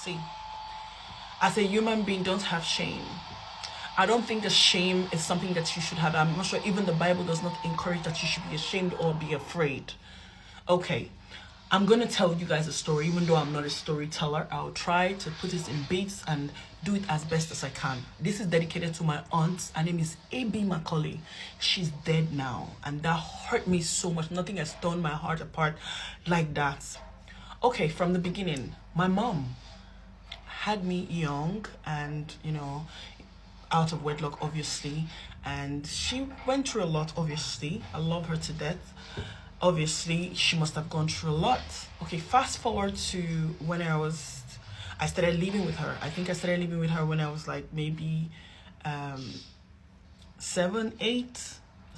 See, as a human being, don't have shame. I don't think the shame is something that you should have. I'm not sure even the Bible does not encourage that you should be ashamed or be afraid. Okay, I'm going to tell you guys a story. Even though I'm not a storyteller, I'll try to put it in bits and do it as best as I can. This is dedicated to my aunt. Her name is A.B. Macaulay. She's dead now, and that hurt me so much. Nothing has torn my heart apart like that. Okay, from the beginning, my mom had me young and, out of wedlock, obviously. And she went through a lot, obviously. I love her to death. Obviously, she must have gone through a lot. Okay, fast forward to when I started living with her. I think I started living with her when I was like maybe 7, 8,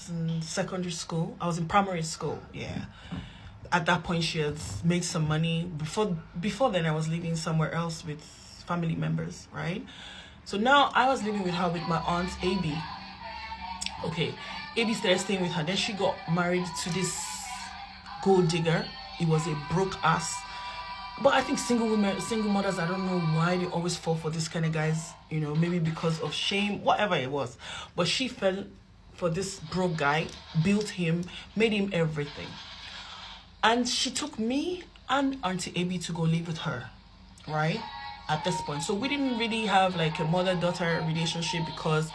in secondary school. I was in primary school, yeah. At that point, she had made some money. Before then, I was living somewhere else with family members, right? So now I was living with her with my aunt AB. Okay, AB started staying with her. Then she got married to this gold digger. It was a broke ass. But I think single mothers, I don't know why they always fall for this kind of guys. Maybe because of shame, whatever it was. But she fell for this broke guy, built him, made him everything. And she took me and Auntie AB to go live with her, right? At this point. So we didn't really have like a mother-daughter relationship because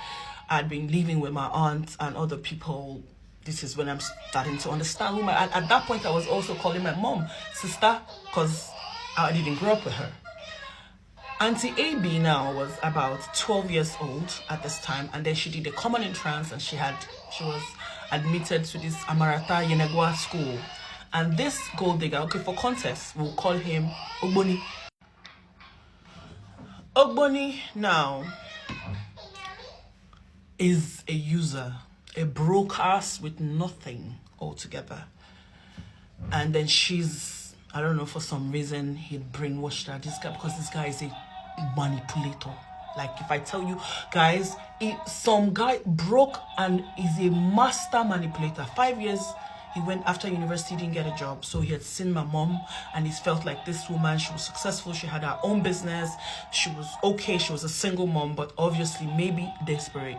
I'd been living with my aunt and other people. This is when I'm starting to understand who at that point I was also calling my mom sister because I didn't grow up with her. Auntie AB now was about 12 years old at this time, and then she did a common entrance and she was admitted to this Amarata Yenegua school. And this gold digger, okay, for context, we'll call him Ogboni. Ogboni now is a user, a broke ass with nothing altogether. And then I don't know, for some reason, he brainwashed her, because this guy is a manipulator. Like, if I tell you, guys, some guy broke and is a master manipulator. 5 years, he went after university, didn't get a job. So he had seen my mom and he felt like this woman, she was successful. She had her own business. She was okay. She was a single mom, but obviously maybe desperate.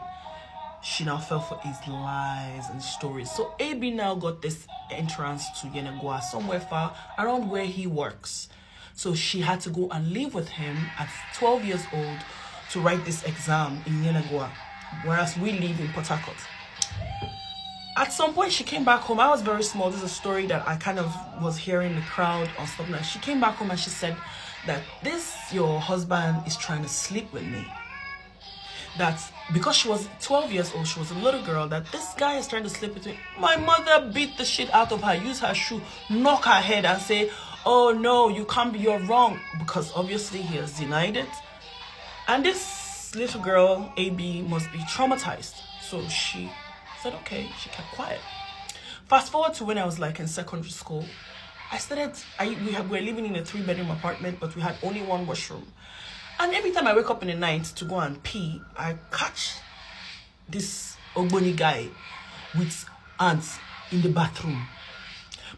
She now fell for his lies and stories. So AB now got this entrance to Yenegua, somewhere far around where he works. So she had to go and live with him at 12 years old to write this exam in Yenegua, whereas we live in Port Harcourt. At some point, she came back home. I was very small. This is a story that I kind of was hearing the crowd or something. Like, she came back home and she said that your husband is trying to sleep with me. That because she was 12 years old, she was a little girl, that this guy is trying to sleep with me. My mother beat the shit out of her, use her shoe, knock her head and say, oh no, you can't be, you're wrong. Because obviously he has denied it. And this little girl, AB, must be traumatized. So she said, okay, she kept quiet. Fast forward to when I was like in secondary school, we were living in a 3-bedroom apartment, but we had only one washroom. And every time I wake up in the night to go and pee, I catch this Ogboni guy with ants in the bathroom.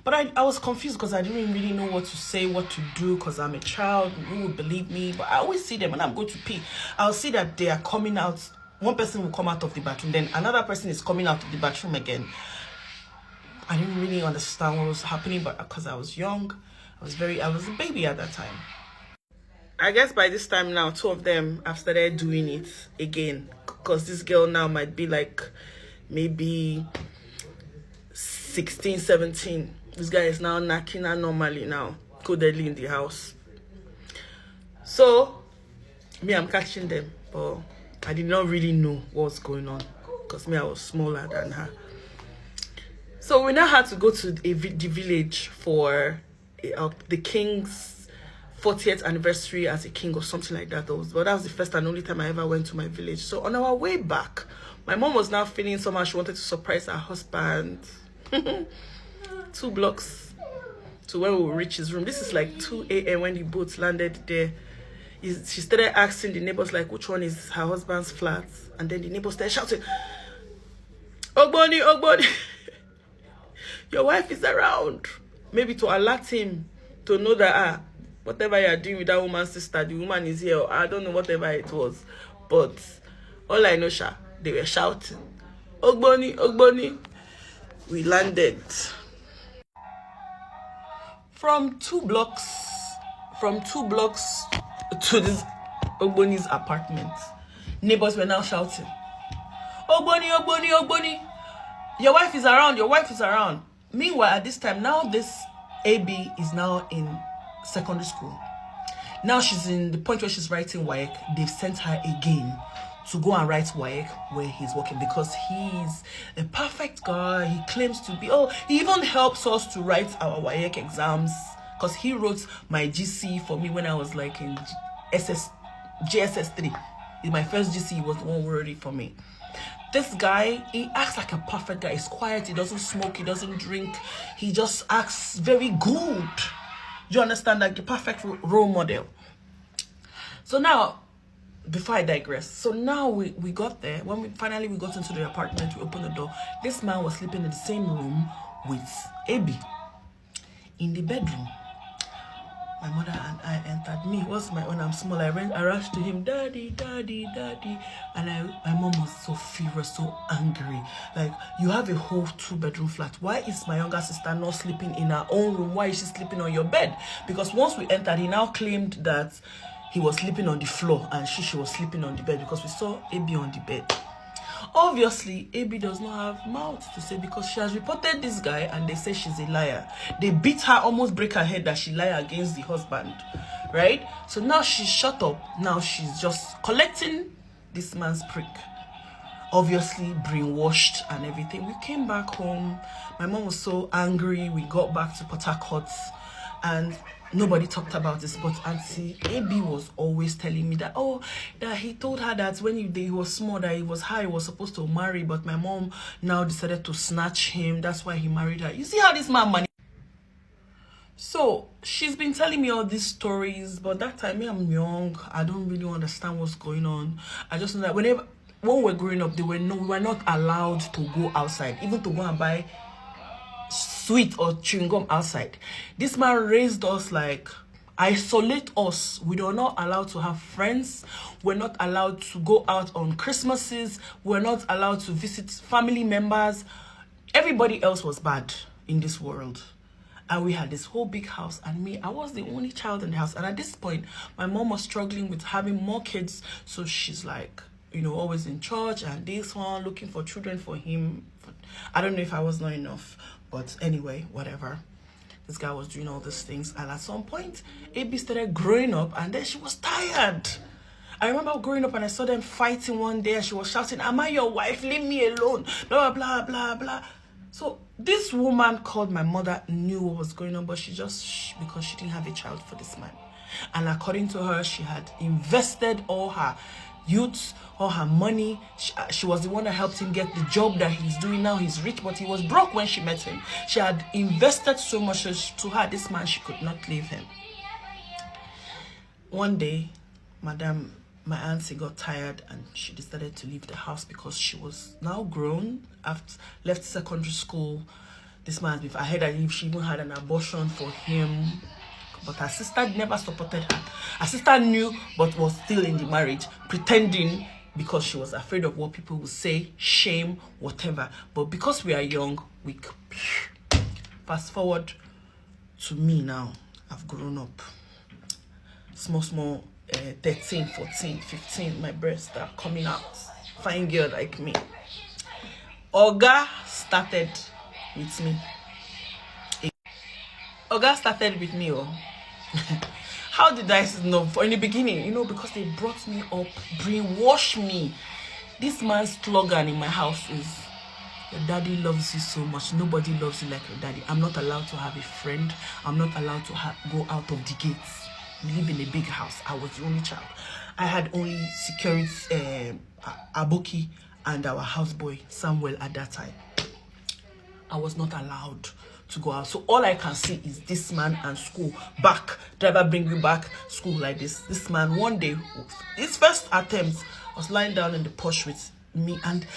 But I was confused because I didn't really know what to say, what to do, because I'm a child. Who would believe me? But I always see them when I'm going to pee. I'll see that they are coming out. One person will come out of the bathroom, then another person is coming out of the bathroom again. I didn't really understand what was happening, but because I was young, I was a baby at that time. I guess by this time now, 2 of them have started doing it again, because this girl now might be like maybe 16, 17. This guy is now knocking her normally now, codedly in the house. So, I'm catching them, but I did not really know what was going on, because I was smaller than her. So we now had to go to the village for the king's 40th anniversary as a king or something like that. But that was the first and only time I ever went to my village. So on our way back, my mom was now feeling somehow she wanted to surprise her husband. 2 blocks to where we will reach his room. This is like 2 a.m. when the boat landed there. She started asking the neighbors like which one is her husband's flat. And then the neighbors started shouting, Ogboni, Ogboni, your wife is around. Maybe to alert him to know that whatever you are doing with that woman's sister, the woman is here. I don't know whatever it was. But all I know, they were shouting, Ogboni, Ogboni. We landed. From two blocks to this Ogboni's apartment, neighbors were now shouting, Ogboni, Ogboni, Ogboni. Your wife is around, your wife is around. Meanwhile, at this time, now this AB is now in secondary school. Now she's in the point where she's writing WAEC. They've sent her again to go and write WAEC where he's working because he's a perfect guy. He claims to be, he even helps us to write our WAEC exams because he wrote my GC for me when I was like in JSS 3. My first GC was the one who wrote it for me. This guy, he acts like a perfect guy. He's quiet, he doesn't smoke, he doesn't drink. He just acts very good. You understand? Like the perfect role model. So now, before I digress, so now we got there. When we got into the apartment, we opened the door. This man was sleeping in the same room with AB in the bedroom. My mother and I entered. When I'm small, I rushed to him, Daddy, Daddy, Daddy. And my mom was so furious, so angry. Like, you have a whole 2-bedroom flat. Why is my younger sister not sleeping in her own room? Why is she sleeping on your bed? Because once we entered, he now claimed that he was sleeping on the floor and she was sleeping on the bed because we saw AB on the bed. Obviously, AB does not have mouth to say because she has reported this guy and they say she's a liar. They beat her, almost break her head that she lied against the husband, right? So now she's shut up. Now she's just collecting this man's prick. Obviously, brainwashed and everything. We came back home. My mom was so angry. We got back to Port Harcourt and nobody talked about this, but Auntie AB was always telling me that, that he told her that when he was small, that he was high, he was supposed to marry, but my mom now decided to snatch him. That's why he married her. You see how this man So she's been telling me all these stories, but that time, I'm young. I don't really understand what's going on. I just know that when we were growing up, we were not allowed to go outside, even to go and buy sweet or chewing gum outside. This man raised us like, isolate us. We are not allowed to have friends. We're not allowed to go out on Christmases. We're not allowed to visit family members. Everybody else was bad in this world. And we had this whole big house, and I was the only child in the house. And at this point, my mom was struggling with having more kids. So she's like, always in church and this one, looking for children for him. I don't know if I was not enough. But anyway, whatever. This guy was doing all these things. And at some point, AB started growing up. And then she was tired. I remember growing up and I saw them fighting one day. And she was shouting, am I your wife? Leave me alone. Blah, blah, blah, blah. So this woman called my mother, knew what was going on. But she just shh, because she didn't have a child for this man. And according to her, she had invested all her youth, all her money. She was the one that helped him get the job that he's doing now. He's rich, but he was broke when she met him. She had invested so much to her. This man, she could not leave him. One day, my auntie got tired and she decided to leave the house because she was now grown, left secondary school. This man, I heard that she even had an abortion for him. But her sister never supported her. Her sister knew, but was still in the marriage, pretending because she was afraid of what people would say, shame, whatever. But because we are young, we fast forward to me now. I've grown up. Small, 13, 14, 15, my breasts are coming out. Fine girl like me. Oga started with me. How did I know? For in the beginning, because they brought me up, brainwashed me. This man's slogan in my house is, your daddy loves you so much. Nobody loves you like your daddy. I'm not allowed to have a friend. I'm not allowed to go out of the gates. We live in a big house. I was the only child. I had only security, Aboki, and our houseboy, Samuel, at that time. I was not allowed to go out. So all I can see is this man and school. Back. Driver bring you back. School like this. This man, one day, his first attempt, was lying down in the porch with me. And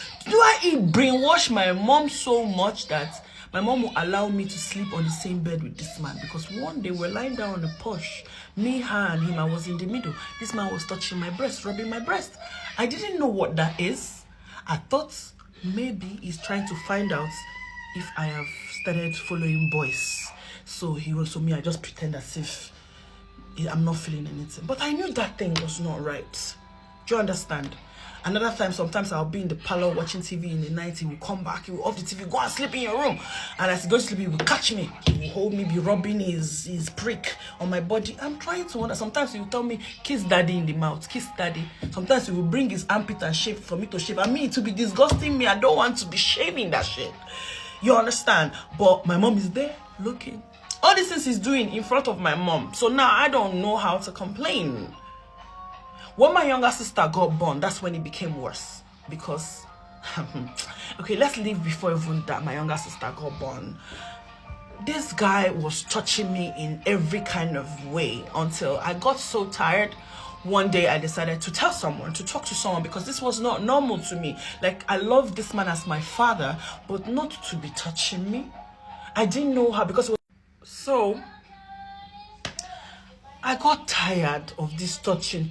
he brainwashed my mom so much that My mom will allow me to sleep on the same bed with this man because one day we're lying down on the porch, me, her, and him. I was in the middle. This man was touching my breast, rubbing my breast. I didn't know what that is. I thought maybe he's trying to find out if I have started following boys. So he was, so me, I just pretend as if I'm not feeling anything. But I knew that thing was not right. Do you understand? Another time, sometimes I'll be in the parlor watching TV in the night. He will come back, he will off the TV, go and sleep in your room. And as he goes to sleep, he will catch me. He will hold me, be rubbing his prick on my body. I'm trying to wonder. Sometimes he will tell me, kiss daddy in the mouth, kiss daddy. Sometimes he will bring his armpit and shave for me to shave. I mean, it will be disgusting me. I don't want to be shaving that shit. You understand? But my mom is there looking. All these things he's doing in front of my mom. So now I don't know how to complain. When my younger sister got born, that's when it became worse. Because, okay, let's leave before even that my younger sister got born. This guy was touching me in every kind of way until I got so tired. One day I decided to tell someone, to talk to someone, because this was not normal to me. Like, I love this man as my father, but not to be touching me. I didn't know how, because it was so... I got tired of this touching,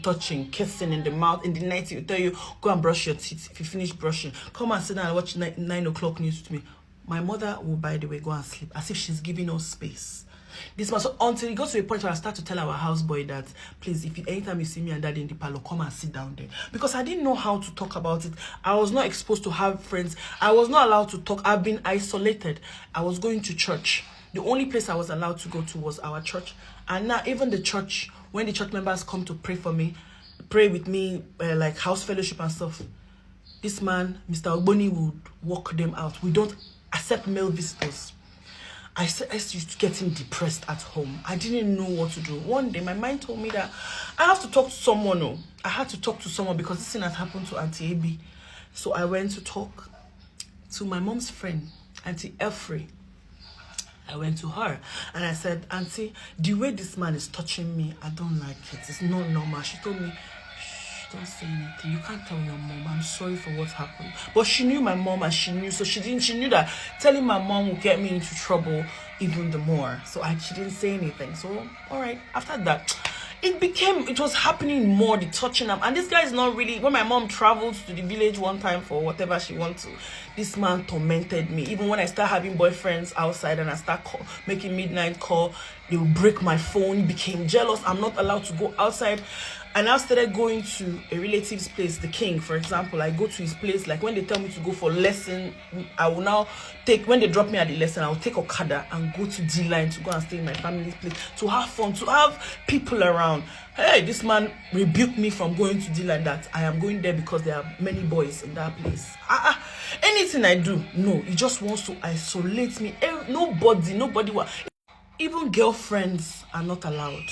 kissing in the mouth. In the night, he will tell you, go and brush your teeth. If you finish brushing, come and sit down and watch 9 o'clock news with me. My mother will, by the way, go and sleep, as if she's giving us space. This man, so until it got to a point where I start to tell our houseboy that, please, if anytime you see me and daddy in the parlor, come and sit down there. Because I didn't know how to talk about it. I was not exposed to have friends. I was not allowed to talk. I've been isolated. I was going to church. The only place I was allowed to go to was our church. And now even the church, when the church members come to pray for me, pray with me, like house fellowship and stuff, this man, Mr. Ogboni, would walk them out. We don't accept male visitors. I used to getting depressed at home. I didn't know what to do. One day, my mind told me that I have to talk to someone. Oh, I had to talk to someone because this thing had happened to Auntie Abby. So I went to talk to my mom's friend, Auntie Elfrey. I went to her and I said, Auntie, the way this man is touching me, I don't like it. It's not normal. She told me, shh, don't say anything. You can't tell your mom. I'm sorry for what happened. But she knew my mom and she knew. So she knew that telling my mom would get me into trouble even the more. So she didn't say anything. So, all right. After that, it was happening more, the touching up. And this guy is not really, when my mom traveled to the village one time for whatever she wanted to, this man tormented me. Even when I start having boyfriends outside and I start making midnight call, they will break my phone, became jealous. I'm not allowed to go outside. And I started going to a relative's place, the king, for example. I go to his place, like when they tell me to go for lesson, I will now when they drop me at the lesson, I will take Okada and go to D-Line to go and stay in my family's place, to have fun, to have people around. Hey, this man rebuked me from going to D-Line that I am going there because there are many boys in that place. Anything I do, no, he just wants to isolate me. Nobody, even girlfriends are not allowed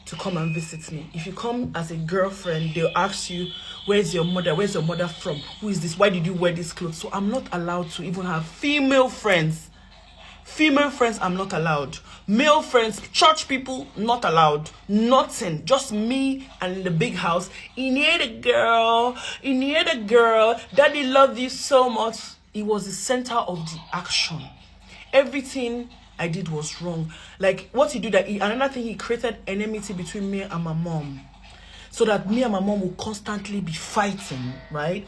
to come and visit me. If you come as a girlfriend, they'll ask you, where's your mother? Where's your mother from? Who is this? Why did you wear this clothes? So I'm not allowed to even have female friends. Female friends, I'm not allowed. Male friends, church people, not allowed. Nothing. Just me and the big house. In here the girl. Daddy loved you so much. It was the center of the action. Everything I did was wrong. Like what he did, another thing, he created enmity between me and my mom, so that me and my mom will constantly be fighting, right?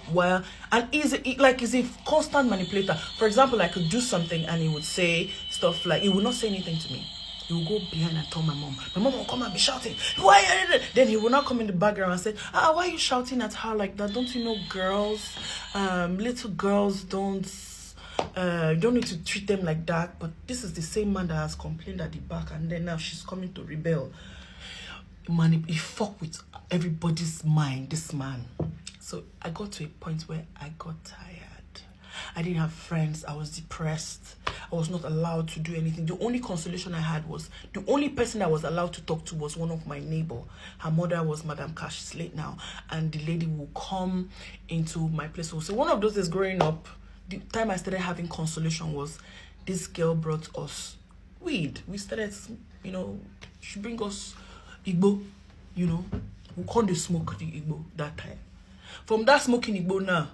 He's a constant manipulator. For example, I could do something and he would say stuff like, he would not say anything to me. He will go behind and tell my mom. My mom will come and be shouting, why? Then he will not come in the background and say, why are you shouting at her like that? Don't you know girls, little girls don't need to treat them like that. But this is the same man that has complained at the back, and then now she's coming to rebel. Man, he fuck with everybody's mind, this man. So I got to a point where I got tired. I didn't have friends. I was depressed. I was not allowed to do anything. The only consolation I had was, the only person I was allowed to talk to was one of my neighbor. Her mother was Madam Cash. She's late now. And the lady will come into my place. So one of those days growing up, the time I started having consolation was, this girl brought us weed. We started, she bring us Igbo, we can't smoke the Igbo that time. From that smoking Igbo now,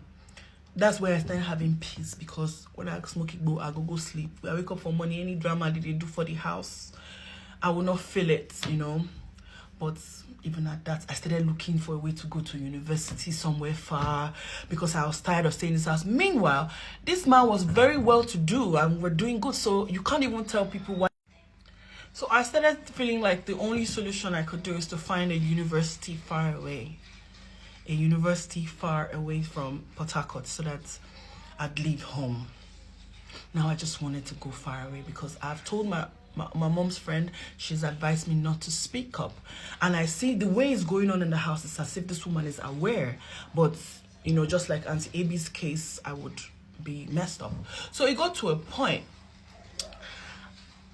That's where I started having peace, because when I smoke it, I go sleep. I wake up for money, any drama they do for the house, I will not feel it, you know. But even at that, I started looking for a way to go to university somewhere far, because I was tired of staying in this house. Meanwhile, this man was very well to do and we're doing good, so you can't even tell people why. So I started feeling like the only solution I could do is to find a university far away. A university far away from Port Harcourt, so that I'd leave home. Now I just wanted to go far away, because I've told my mom's friend, she's advised me not to speak up. And I see the way it's going on in the house, it's as if this woman is aware. But, you know, just like Auntie Abby's case, I would be messed up. So it got to a point,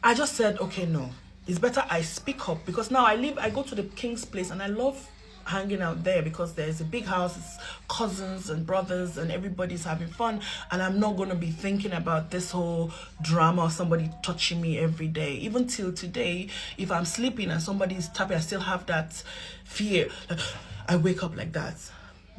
I just said, okay, no, it's better I speak up, because now I go to the King's Place and I love hanging out there, because there's a big house, it's cousins and brothers and everybody's having fun, and I'm not going to be thinking about this whole drama or somebody touching me every day. Even till today, if I'm sleeping and somebody's tapping, I still have that fear. I wake up like that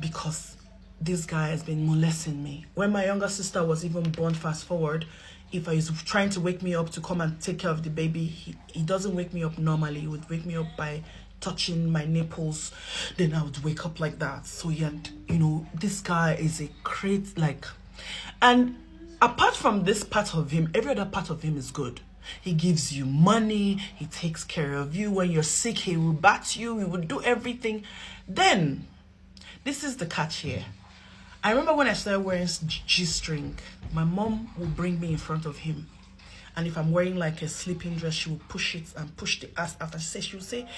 because this guy has been molesting me. When my younger sister was even born, fast forward, if I was trying to wake me up to come and take care of the baby, he doesn't wake me up normally. He would wake me up by touching my nipples, then I would wake up like that. So yeah, you know, this guy is a great, like, and apart from this part of him, every other part of him is good. He gives you money, he takes care of you. When you're sick, he will bat you, he will do everything. Then this is the catch here. I remember when I started wearing G-string, my mom would bring me in front of him. And if I'm wearing like a sleeping dress, she will push it and push the ass after. She will say,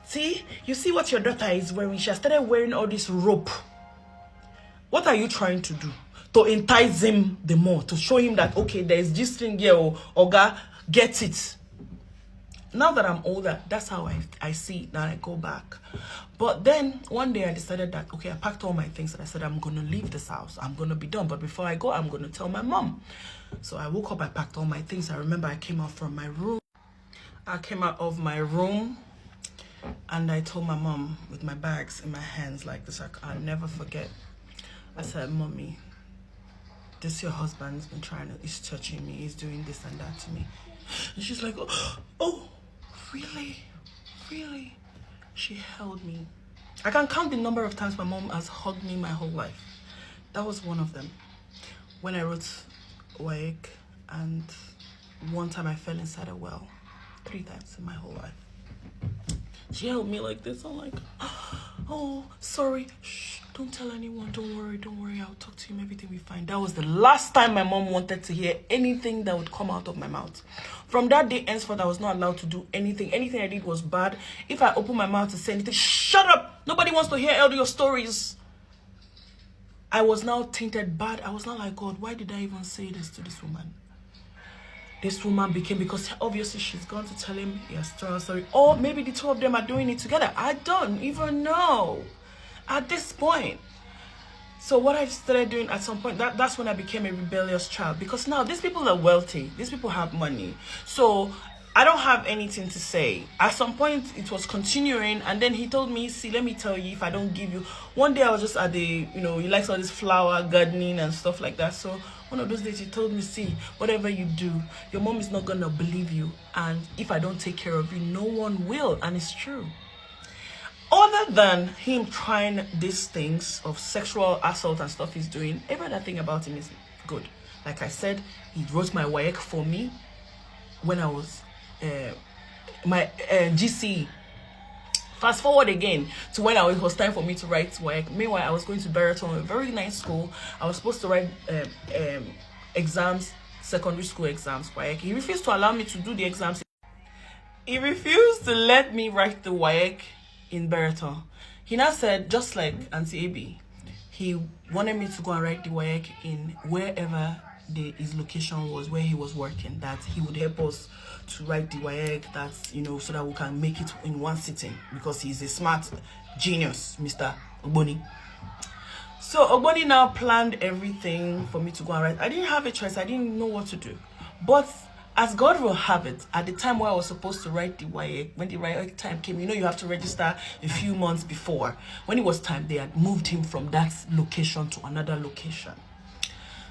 see, you see what your daughter is wearing? She has started wearing all this rope. What are you trying to do? To entice him the more, to show him that, okay, there is this thing here, Oga, get it. Now that I'm older, that's how I see it. Now I go back. But then one day I decided that, okay, I packed all my things and I said, I'm going to leave this house. I'm going to be done. But before I go, I'm going to tell my mom. So I woke up, I packed all my things. I remember I came out from my room. I came out of my room and I told my mom with my bags in my hands like this. I'll never forget. I said, Mommy, this your husband's been he's touching me. He's doing this and that to me. And she's like, oh, really? Really? She held me. I can count the number of times my mom has hugged me my whole life. That was one of them. When I wrote WAEC, and one time I fell inside a well. 3 times in my whole life. She held me like this. I'm like, oh, sorry. Shh, don't tell anyone. Don't worry. I'll talk to him. Everything will be fine. That was the last time my mom wanted to hear anything that would come out of my mouth. From that day henceforth, I was not allowed to do anything. Anything I did was bad. If I opened my mouth to say anything, shut up. Nobody wants to hear all your stories. I was now tainted bad. I was not like, God, why did I even say this to this woman? This woman became, because obviously she's gone to tell him, yes, sorry. Or maybe the two of them are doing it together. I don't even know at this point. So what I started doing at some point, that's when I became a rebellious child. Because now these people are wealthy. These people have money. So I don't have anything to say. At some point, it was continuing. And then he told me, see, let me tell you, if I don't give you. One day I was just at the, he likes all this flower gardening and stuff like that. So one of those days he told me, see, whatever you do, your mom is not going to believe you. And if I don't take care of you, no one will. And it's true. Other than him trying these things of sexual assault and stuff he's doing, every other thing about him is good. Like I said, he wrote my WAEC for me when I was my GCE. Fast forward again to when it was time for me to write WAEC. Meanwhile, I was going to Beraton, a very nice school. I was supposed to write exams, secondary school exams, WAEC. He refused to allow me to do the exams. He refused to let me write the WAEC in Beraton. He now said, just like Auntie Abby, he wanted me to go and write the WAEC in wherever his location was, where he was working, that he would help us to write the WAEC, so that we can make it in one sitting, because he's a smart genius, Mr. Ogboni. So Ogboni now planned everything for me to go and write. I didn't have a choice. I didn't know what to do. But as God will have it, at the time where I was supposed to write the WAEC, when the WAEC time came, you have to register a few months before. When it was time, they had moved him from that location to another location.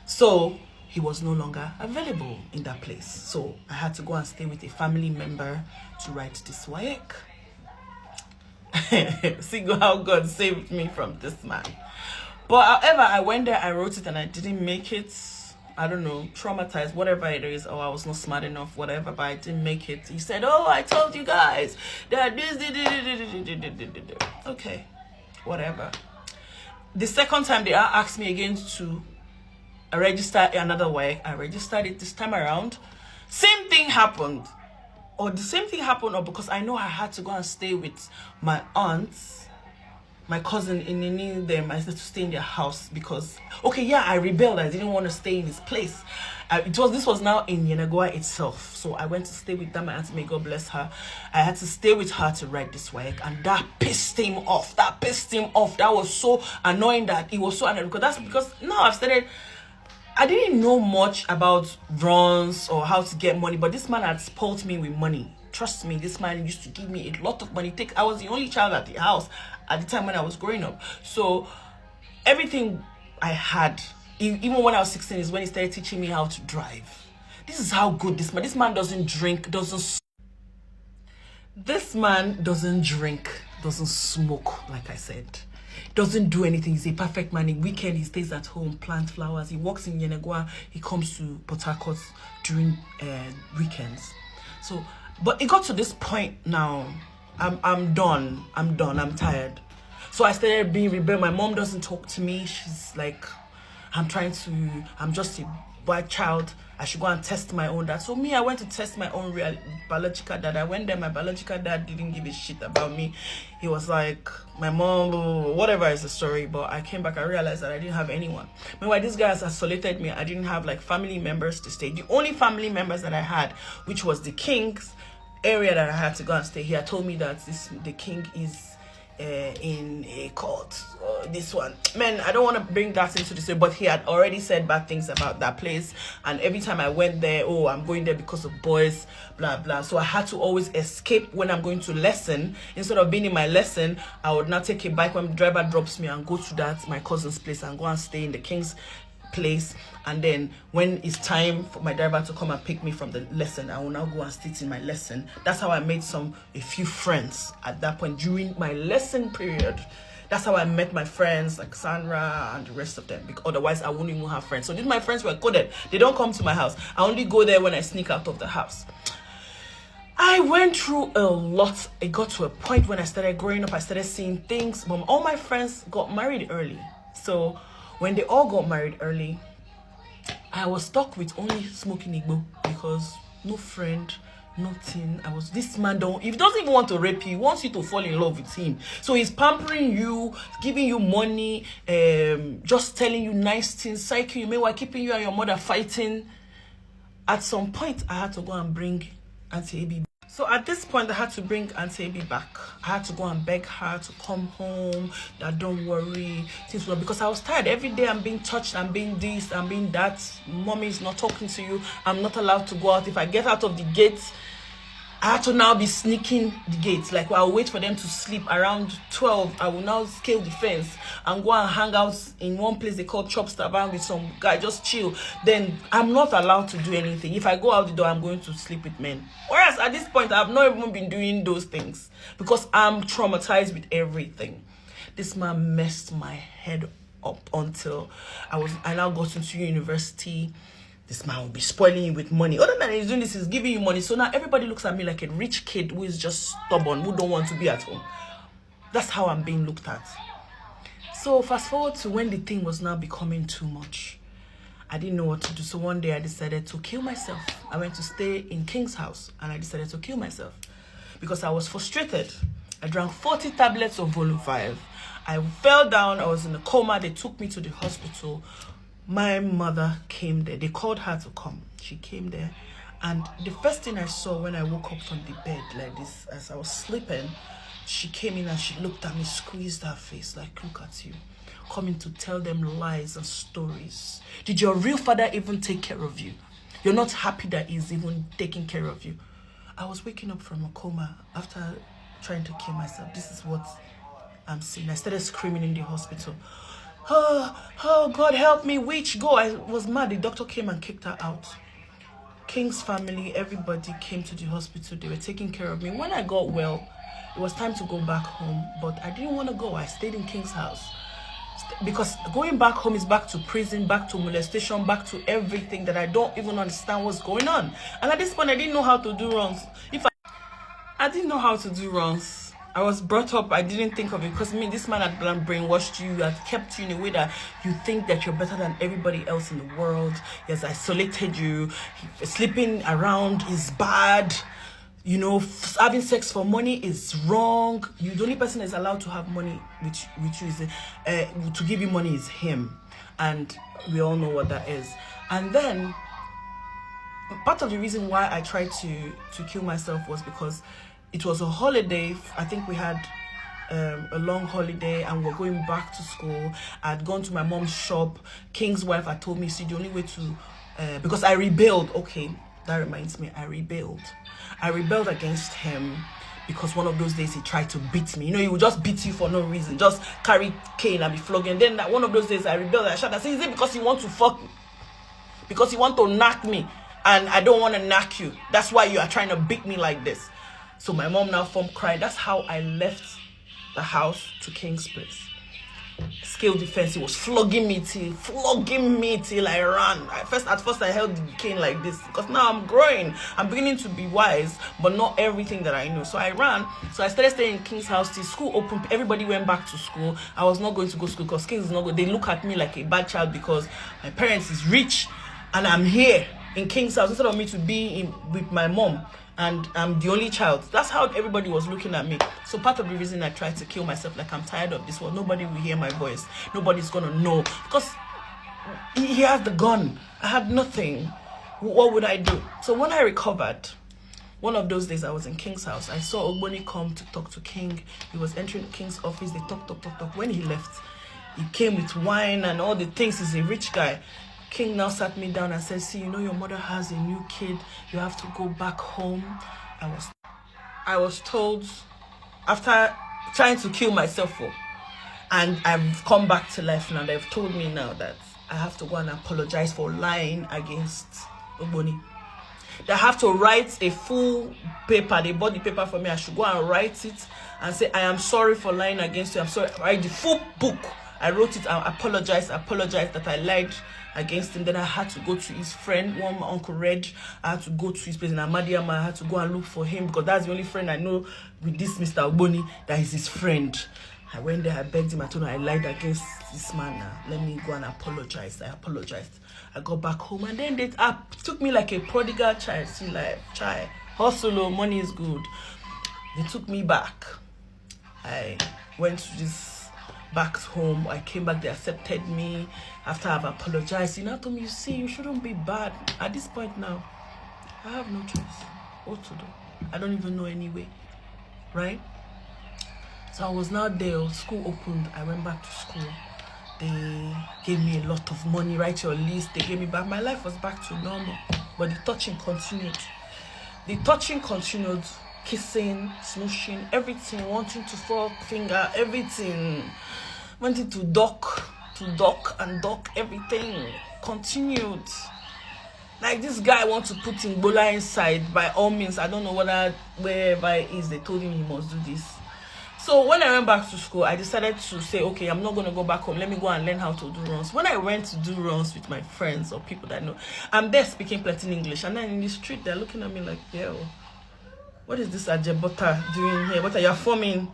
So he was no longer available in that place. So I had to go and stay with a family member to write this WAEC. See how God saved me from this man. But however, I went there, I wrote it, and I didn't make it. I don't know, traumatized, whatever it is, or I was not smart enough, whatever, but I didn't make it. He said, oh, I told you guys that this, okay, whatever. The second time they asked me again to register another WAEC, I registered it this time around. Same thing happened. Or the same thing happened, or because I know I had to go and stay with my aunts, my cousin in them. I had to stay in their house because, okay, yeah, I rebelled. I didn't want to stay in this place. This was now in Yenagoa itself. So I went to stay with them. My auntie, may God bless her. I had to stay with her to write this WAEC, and that pissed him off. That was so annoying that it was so annoying, because now I've started. I didn't know much about runs or how to get money, but this man had spoiled me with money. Trust me, this man used to give me a lot of money. I was the only child at the house at the time when I was growing up. So everything I had, even when I was 16, is when he started teaching me how to drive. This is how good this man doesn't drink, this man doesn't drink, doesn't smoke, like I said. Doesn't do anything. He's a perfect man. In weekend, he stays at home, plant flowers. He works in Yenagoa. He comes to Port Harcourt during weekends. So, but it got to this point now. I'm done. I'm tired. So I started being rebel. My mom doesn't talk to me. She's like, I'm just a white child. I should go and test my own dad. So me, I went to test my own real biological dad. I went there. My biological dad didn't give a shit about me. He was like, my mom, whatever is the story. But I came back, I realized that I didn't have anyone. Meanwhile, this guy has isolated me. I didn't have like family members to stay. The only family members that I had, which was the king's area that I had to go and stay here, told me that the king is in a court. This one, man, I don't want to bring that into this, but he had already said bad things about that place, and every time I went there, oh, I'm going there because of boys, blah blah. So I had to always escape when I'm going to lesson. Instead of being in my lesson, I would now take a bike when the driver drops me and go to my cousin's place and go and stay in the king's place. And then when it's time for my driver to come and pick me from the lesson, I will now go and sit in my lesson. That's how I made a few friends at that point during my lesson period. That's how I met my friends like Sandra and the rest of them, because otherwise I wouldn't even have friends. So these my friends were coded. They don't come to my house. I only go there when I sneak out of the house. I went through a lot. It got to a point when I started growing up, I started seeing things. But all my friends got married early. So when they all got married early, I was stuck with only smoking Igbo, because no friend, nothing. This man if he doesn't even want to rape you, he wants you to fall in love with him. So he's pampering you, giving you money, just telling you nice things, psyching you, meanwhile keeping you and your mother fighting. At some point, I had to go and bring Auntie Abi. So at this point, I had to bring Auntie Abi back. I had to go and beg her to come home, that don't worry, things were, because I was tired. Every day I'm being touched, I'm being this, I'm being that. Mommy is not talking to you. I'm not allowed to go out. If I get out of the gate, I had to now be sneaking the gates. Like, I'll wait for them to sleep around 12. I will now scale the fence and go and hang out in one place they call Chops Tavern with some guy, just chill. Then I'm not allowed to do anything. If I go out the door, I'm going to sleep with men. Whereas at this point, I've not even been doing those things because I'm traumatized with everything. This man messed my head up until I now got into university. This man will be spoiling you with money. Other than he's doing this, he's giving you money. So now everybody looks at me like a rich kid who is just stubborn, who don't want to be at home. That's how I'm being looked at. So fast forward to when the thing was now becoming too much. I didn't know what to do. So one day I decided to kill myself. I went to stay in King's house and I decided to kill myself because I was frustrated. I drank 40 tablets of Volume 5. I fell down. I was in a coma. They took me to the hospital. My mother came there. They called her to come. She came there. And the first thing I saw when I woke up from the bed like this, as I was sleeping, she came in and she looked at me, squeezed her face, like, look at you, coming to tell them lies and stories. Did your real father even take care of you? You're not happy that he's even taking care of you. I was waking up from a coma after trying to kill myself. This is what I'm seeing. I started screaming in the hospital. oh, God help me, witch, go. I was mad. The doctor came and kicked her out. King's family, everybody came to the hospital. They were taking care of me. When I got well, it was time to go back home, but I didn't want to go. I stayed in King's house. Because going back home is back to prison, back to molestation, back to everything that I don't even understand what's going on. And at this point, I didn't know how to do wrongs. I didn't know how to do wrongs. I was brought up, I didn't think of it, because this man had brainwashed you, had kept you in a way that you think that you're better than everybody else in the world. He has isolated you. Sleeping around is bad. You know, having sex for money is wrong. The only person that's allowed to have money with you is to give you money is him, and we all know what that is. And then part of the reason why I tried to kill myself was because it was a holiday. I think we had a long holiday and we're going back to school. I had gone to my mom's shop. King's wife had told me, see, the only way to because I rebelled. Okay, that reminds me, I rebelled against him because one of those days he tried to beat me. You know, he would just beat you for no reason, just carry cane and be flogging. Then one of those days I rebelled. I shouted, I said, is it because you want to fuck me? Because you want to knock me and I don't want to knock you? That's why you are trying to beat me like this. So my mom now cried. That's how I left the house to King's place. Scale defense. He was flogging me till I ran. At first I held the cane like this because now I'm growing. I'm beginning to be wise, but not everything that I know. So I ran. So I started staying in King's house till school opened. Everybody went back to school. I was not going to go to school because King's is not good. They look at me like a bad child because my parents is rich and I'm here in King's house instead of me to be with my mom. And I'm the only child. That's how everybody was looking at me. So part of the reason I tried to kill myself, like I'm tired of this world. Nobody will hear my voice. Nobody's gonna know. Because he has the gun. I had nothing. What would I do? So when I recovered, one of those days I was in King's house. I saw Ogboni come to talk to King. He was entering King's office. They talk. When he left, he came with wine and all the things. He's a rich guy. King now sat me down and said, see, you know your mother has a new kid. You have to go back home. I was told after trying to kill myself and I've come back to life now. They've told me now that I have to go and apologize for lying against Ogboni. They have to write a full paper. They bought the paper for me. I should go and write it and say, I am sorry for lying against you. I'm sorry. Write the full book. I wrote it. I apologized that I lied against him. Then I had to go to his friend, one my Uncle Reg. I had to go to his place in Amadiama. I had to go and look for him because that's the only friend I know with this Mr. Ogboni that is his friend. I went there, I begged him, I told him I lied against this man. Let me go and apologize. I apologized. I got back home and then they took me like a prodigal child. See, like, child, hustle, money is good. They took me back. I went to this back home. I came back, they accepted me after I've apologized. You know, told me, you see, you shouldn't be bad. At this point now, I have no choice what to do. I don't even know any way, right? So I was now there. School opened. I went back to school. They gave me a lot of money. Write your list. They gave me back. My life was back to normal, but the touching continued. Kissing, smooshing, everything, wanting to fuck, finger, everything. Wanting to dock, everything continued. Like this guy wants to put Ngbola inside, by all means. I don't know wherever it is, they told him he must do this. So when I went back to school, I decided to say, okay, I'm not going to go back home. Let me go and learn how to do runs. When I went to do runs with my friends or people that I know, I'm there speaking plain English. And then in the street, they're looking at me like, yo, what is this Ajebota doing here? What are you forming?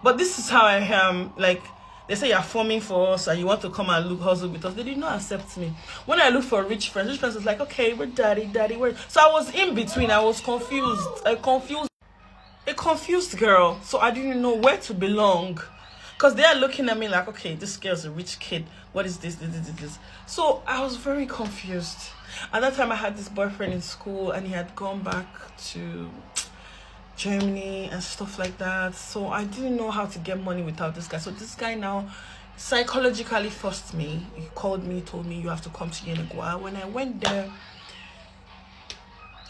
But this is how I am. Like, they say you're forming for us and you want to come and look hustle with us. They did not accept me. When I look for rich friends was like, okay, we're daddy, where? So I was in between. I was confused. A confused girl. So I didn't know where to belong. Because they are looking at me like, okay, this girl's a rich kid. What is this? So I was very confused. At that time, I had this boyfriend in school and he had gone back to Germany and stuff like that. So I didn't know how to get money without this guy. So this guy now psychologically forced me. He called me, told me you have to come to Yenagoa. When I went there,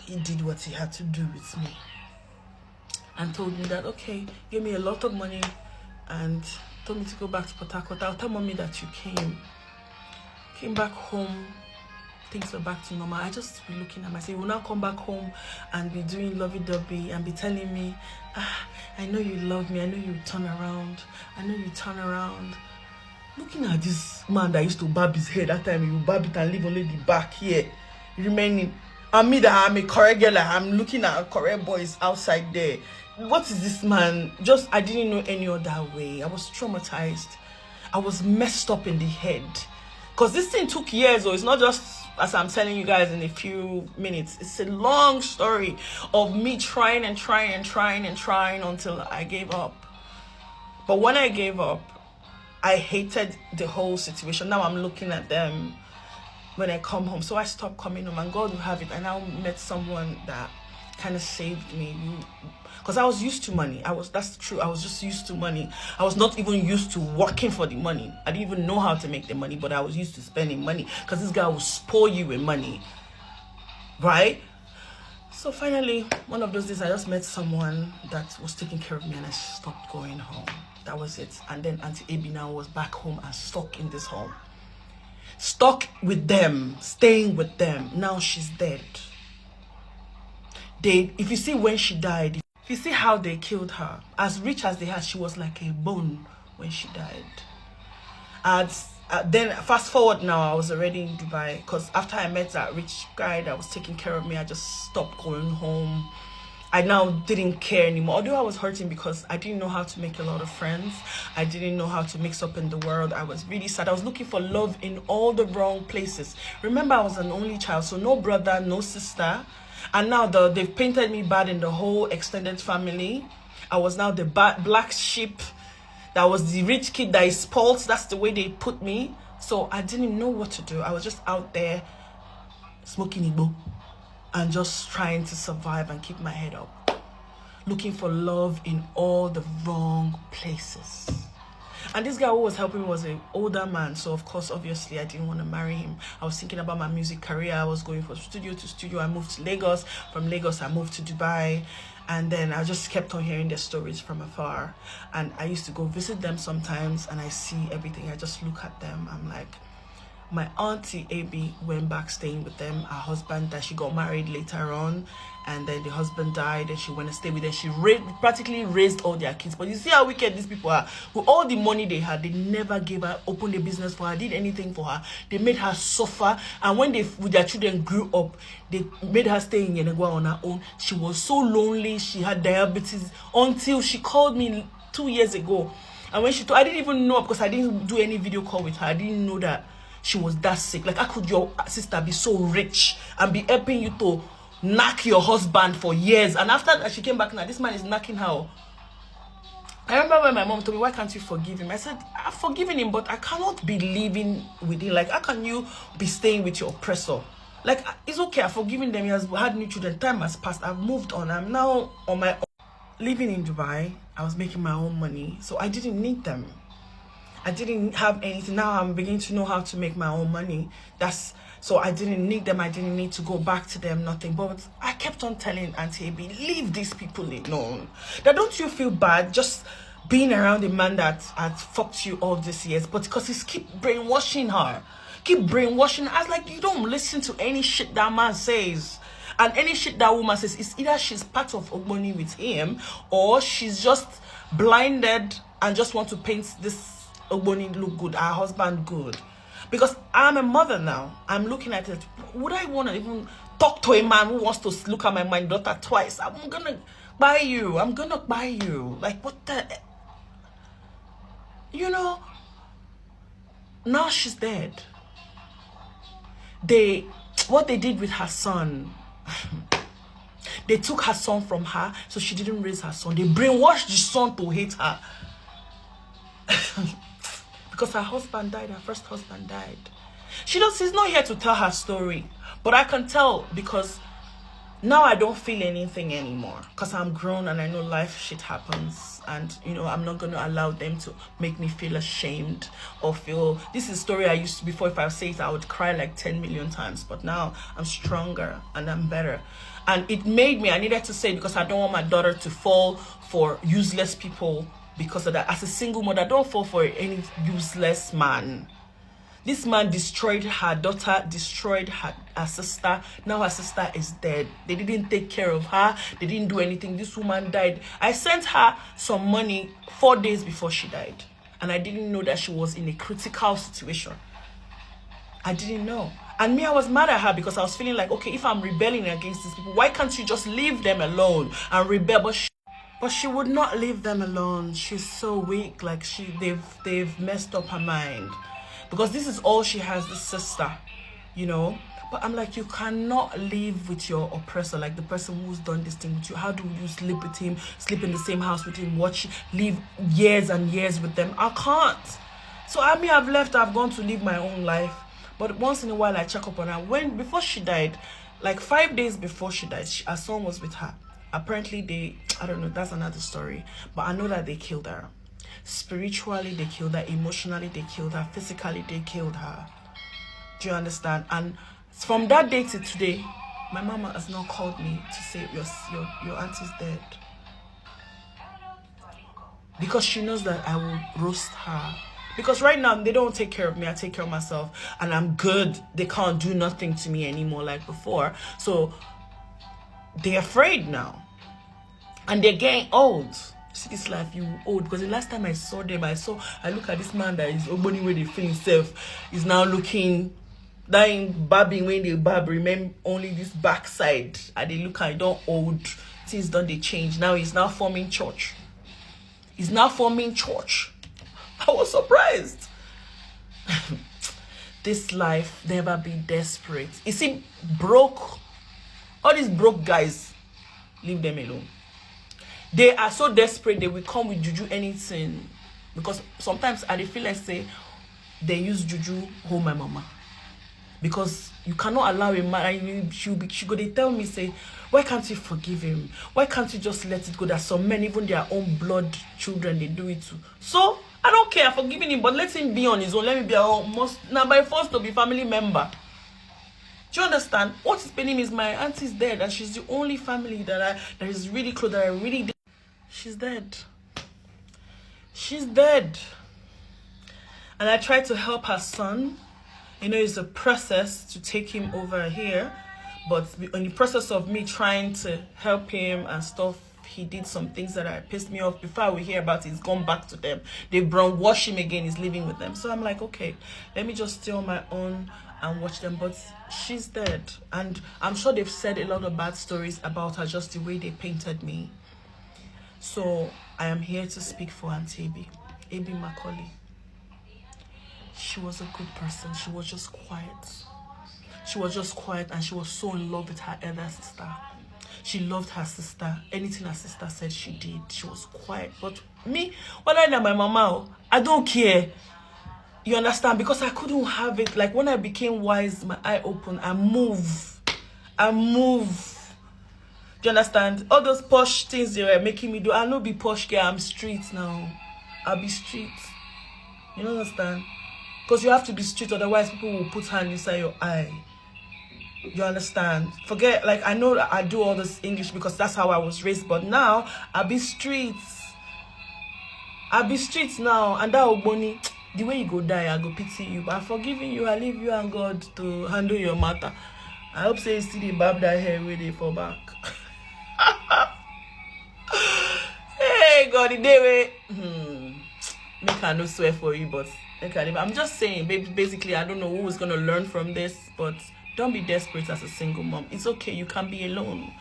he did what he had to do with me and told me that, okay, give me a lot of money and told me to go back to Port Harcourt. I'll tell mommy that you came back home. Things were back to normal. I just be looking at myself. You will now come back home and be doing lovey-dovey and be telling me, I know you love me. I know you turn around. I know you turn around. Looking at this man that used to barb his head that time, you barb it and leave only the back here remaining. And me that I'm a correct girl, I'm looking at correct boys outside there. What is this man? Just, I didn't know any other way. I was traumatized. I was messed up in the head. Because this thing took years, or it's not just as I'm telling you guys in a few minutes. It's a long story of me trying until I gave up. But when I gave up, I hated the whole situation. Now I'm looking at them when I come home. So I stopped coming home, and God will have it. I now met someone that kind of saved me. Because I was used to money. That's true. I was just used to money. I was not even used to working for the money. I didn't even know how to make the money, but I was used to spending money. Because this guy will spoil you with money. Right? So finally, one of those days, I just met someone that was taking care of me, and I stopped going home. That was it. And then Auntie Abby now was back home and stuck in this home. Stuck with them. Staying with them. Now she's dead. If you see when she died, if you see how they killed her, as rich as they had, she was like a bone when she died. And then fast forward now, I was already in Dubai, because after I met that rich guy that was taking care of me, I just stopped going home. I now didn't care anymore. Although I was hurting because I didn't know how to make a lot of friends. I didn't know how to mix up in the world. I was really sad. I was looking for love in all the wrong places. Remember, I was an only child, so no brother, no sister. And now they've painted me bad in the whole extended family. I was now the black sheep. That was the rich kid that is spoiled. That's the way they put me. So I didn't know what to do. I was just out there smoking Igbo and just trying to survive and keep my head up. Looking for love in all the wrong places. And this guy who was helping me was an older man. So, of course, obviously, I didn't want to marry him. I was thinking about my music career. I was going from studio to studio. I moved to Lagos. From Lagos, I moved to Dubai. And then I just kept on hearing their stories from afar. And I used to go visit them sometimes. And I see everything. I just look at them. I'm like, my auntie Abby went back staying with them. Her husband, that she got married later on, and then the husband died, and she went to stay with them. She practically raised all their kids. But you see how wicked these people are. With all the money they had, they never gave her, opened a business for her, did anything for her. They made her suffer. And when with their children grew up, they made her stay in Yenegua on her own. She was so lonely. She had diabetes until she called me 2 years ago. And when she told, I didn't even know, because I didn't do any video call with her. I didn't know that she was that sick. Like, how could your sister be so rich and be helping you to knock your husband for years? And after that, she came back now, this man is knocking her. I remember when my mom told me, why can't you forgive him? I said, I've forgiven him, but I cannot be living with him. Like, how can you be staying with your oppressor? Like, it's okay, I've forgiven them. He has had new children. Time has passed. I've moved on. I'm now on my own. Living in Dubai, I was making my own money, so I didn't need them. I didn't have anything. Now I'm beginning to know how to make my own money. So I didn't need them. I didn't need to go back to them, nothing. But I kept on telling Auntie Abby, leave these people alone. Now, don't you feel bad just being around a man that had fucked you all these years? But because he's keep brainwashing her. Keep brainwashing her. I was like, you don't listen to any shit that man says. And any shit that woman says, it's either she's part of Ogboni with him, or she's just blinded and just want to paint this Ogboni look good, her husband good. Because I'm a mother now. I'm looking at it. Would I want to even talk to a man who wants to look at my daughter twice? I'm gonna buy you. I'm gonna buy you. Like, what the? You know? Now she's dead. What they did with her son. They took her son from her, so she didn't raise her son. They brainwashed the son to hate her. Because her husband died, her first husband died. She's not here to tell her story. But I can tell, because now I don't feel anything anymore. Because I'm grown and I know life shit happens. And, you know, I'm not going to allow them to make me feel ashamed or feel... This is a story I used to, before if I say it, I would cry like 10 million times. But now I'm stronger and I'm better. And it made me, I needed to say it because I don't want my daughter to fall for useless people because of that. As a single mother, don't fall for any useless man. This man destroyed her daughter, destroyed her sister. Now her sister is dead. They didn't take care of her. They didn't do anything. This woman died. I sent her some money 4 days before she died. And I didn't know that she was in a critical situation. I didn't know. And me, I was mad at her because I was feeling like, okay, if I'm rebelling against these people, why can't you just leave them alone and rebel? But she would not leave them alone. She's so weak. Like they've messed up her mind. Because this is all she has, this sister, you know. But I'm like, you cannot live with your oppressor, like the person who's done this thing with you. How do you sleep with him, sleep in the same house with him, live years and years with them? I can't. So I mean, I've left, I've gone to live my own life. But once in a while, I check up on her. Before she died, like 5 days before she died, her son was with her. Apparently I don't know, that's another story. But I know that they killed her. Spiritually, they killed her. Emotionally, they killed her. Physically, they killed her. Do you understand? And from that day to today, my mama has not called me to say, your auntie's dead. Because she knows that I will roast her. Because right now, they don't take care of me. I take care of myself. And I'm good. They can't do nothing to me anymore like before. So, they're afraid now. And they're getting old. See this life, you old. Because the last time I saw them, I look at this man that is opening where they feel himself. Is now looking, dying, babbing when they bab. Remember only this backside. And they look at, don't old. Things done, they change. Now he's now forming church. He's now forming church. I was surprised. This life, never be desperate. You see, broke, all these broke guys, leave them alone. They are so desperate, they will come with juju anything. Because sometimes I feel like say, they use juju hold my mama. Because you cannot allow a man, she go, they tell me, say, why can't you forgive him? Why can't you just let it go? That some men, even their own blood children, they do it too. So, I don't care, forgiving him, but let him be on his own. Let me be our own, now by force to be family member. Do you understand? What is paining me is my auntie's dead, and she's the only family that is really close, that I really did. She's dead. She's dead. And I tried to help her son. You know, it's a process to take him over here. But in the process of me trying to help him and stuff, he did some things that pissed me off. Before we hear about it, he's gone back to them. They brainwash him again. He's living with them. So I'm like, okay, let me just stay on my own and watch them. But she's dead. And I'm sure they've said a lot of bad stories about her, just the way they painted me. So I am here to speak for Auntie Abby Macaulay. She was a good person. She was just quiet. She was just quiet, and she was so in love with her elder sister. She loved her sister. Anything her sister said, she did. She was quiet. But me, when I know my mama, I don't care. You understand? Because I couldn't have it. Like when I became wise, my eye opened. I move. Do you understand? All those posh things they were making me do. I'll not be posh girl. I'm street now. I'll be street. You don't understand? Because you have to be street, otherwise people will put hand inside your eye. You understand? Forget, like, I know that I do all this English because that's how I was raised, but now I'll be streets. I'll be streets now, and that Ogboni, the way you go die, I go pity you. But I'm forgiving you. I leave you and God to handle your matter. I hope say you see the barb that hair with it for back. Hey God, the day way. Make I no swear for you, but I'm just saying, basically, I don't know who is gonna learn from this, but don't be desperate as a single mom. It's okay, you can be alone.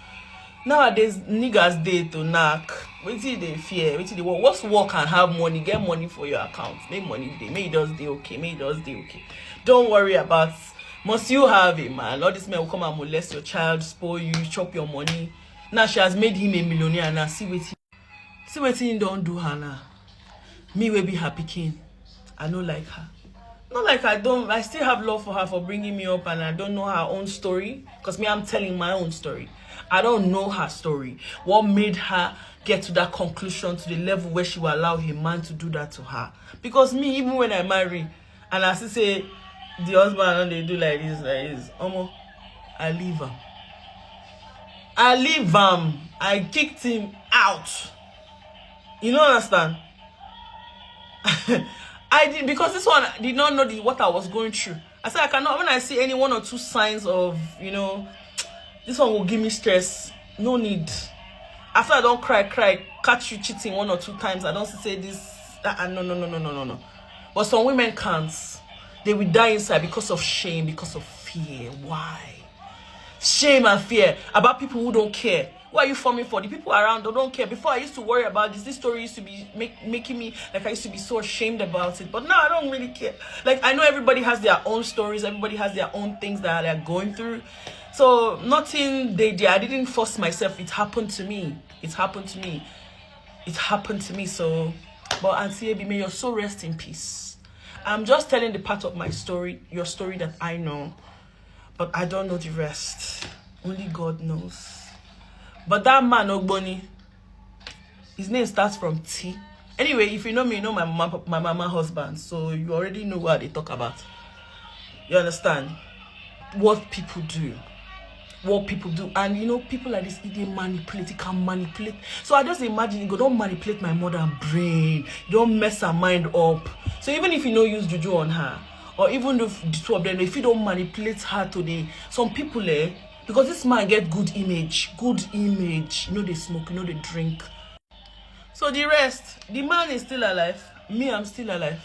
Nowadays, niggas dey to knock. Wait till they fear. Wait till they work. What's work and have money? Get money for your account. Make money day. Make it does day okay. Make it does day okay. Don't worry about. Must you have it, man? All these men will come and molest your child, spoil you, chop your money. Now she has made him a millionaire. Now see what he don't do her now. Me will be happy king. I don't like her. Not like I still have love for her for bringing me up, and I don't know her own story. Because me, I'm telling my own story. I don't know her story. What made her get to that conclusion, to the level where she will allow a man to do that to her? Because me, even when I marry, and I still say, the husband and they do like this, I leave him. I kicked him out. You don't understand? I did, because this one did not know what I was going through. I said I cannot, when I see any 1 or 2 signs of, you know, this one will give me stress. No need. After I don't cry, catch you cheating 1 or 2 times, I don't say this. No. But some women can't. They will die inside because of shame, because of fear. Why? Shame and fear about people who don't care. What are you forming for? The people around don't care. Before, I used to worry about this. This story used to be making me, like, I used to be so ashamed about it. But now I don't really care. Like, I know everybody has their own stories. Everybody has their own things that they're going through. So nothing I didn't force myself. It happened to me. It happened to me. So, but Auntie Ebi, may your soul rest in peace. I'm just telling the part of my story, your story, that I know. But I don't know the rest. Only God knows. But that man, Ogboni, his name starts from T. Anyway, if you know me, you know my mama husband. So you already know what they talk about. You understand? What people do. And you know, people like this, they manipulate, it can manipulate. So I just imagine, you go, don't manipulate my mother's brain. Don't mess her mind up. So even if you know use juju on her, or even if the two of them, if you don't manipulate her today, some people, because this man get good image, you know, they smoke, you know, they drink. So the rest, the man is still alive, me, I'm still alive,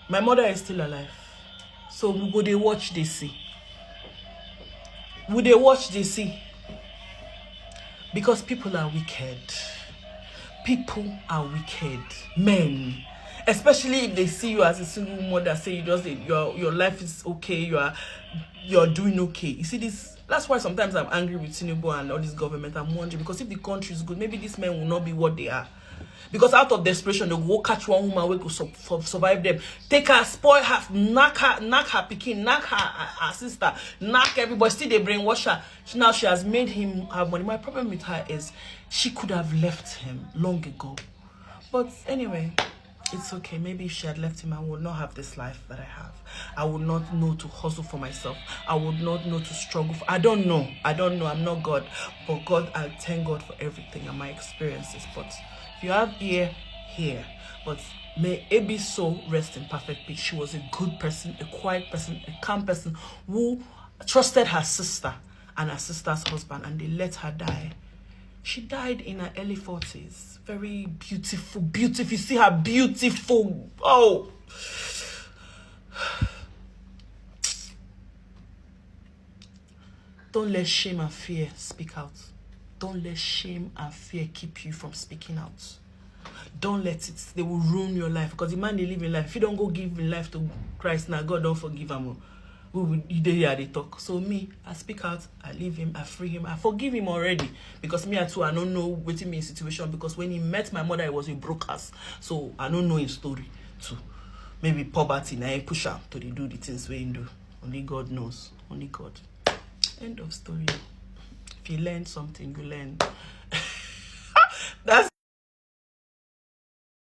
my mother is still alive. So we go, they watch, they see. Would they watch, they see? Because people are wicked. People are wicked. Men. Especially if they see you as a single mother, say your life is okay, you're doing okay. You see this? That's why sometimes I'm angry with Tinubu and all this government. I'm wondering, because if the country is good, maybe these men will not be what they are. Because out of desperation, they'll go catch one woman, we go survive them, take her, spoil her, knock her pikin, knock her sister, knock everybody. Still they brainwash her. Now she has made him have money. My problem with her is she could have left him long ago. But anyway, it's okay. Maybe if she had left him, I would not have this life that I have. I would not know to hustle for myself. I would not know to struggle for. I don't know. I'm not God. But God, I thank God for everything and my experiences. But if you have ear, hear. But may Ebi soul rest in perfect peace. She was a good person, a quiet person, a calm person who trusted her sister and her sister's husband, and they let her die. She died in her early 40s. Very beautiful. You see her beautiful. Oh. Don't let shame and fear speak out. Don't let shame and fear keep you from speaking out. Don't let it. They will ruin your life. Because the man they live in life, if you don't go give in life to Christ now, God don't forgive him. They talk. So me, I speak out, I leave him, I free him, I forgive him already. Because me too, I don't know what's in my situation. Because when he met my mother, he was a broke ass. So I don't know his story too. Maybe poverty, now he push out to do the things we do. Only God knows. Only God. End of story. If you learn something, you learn.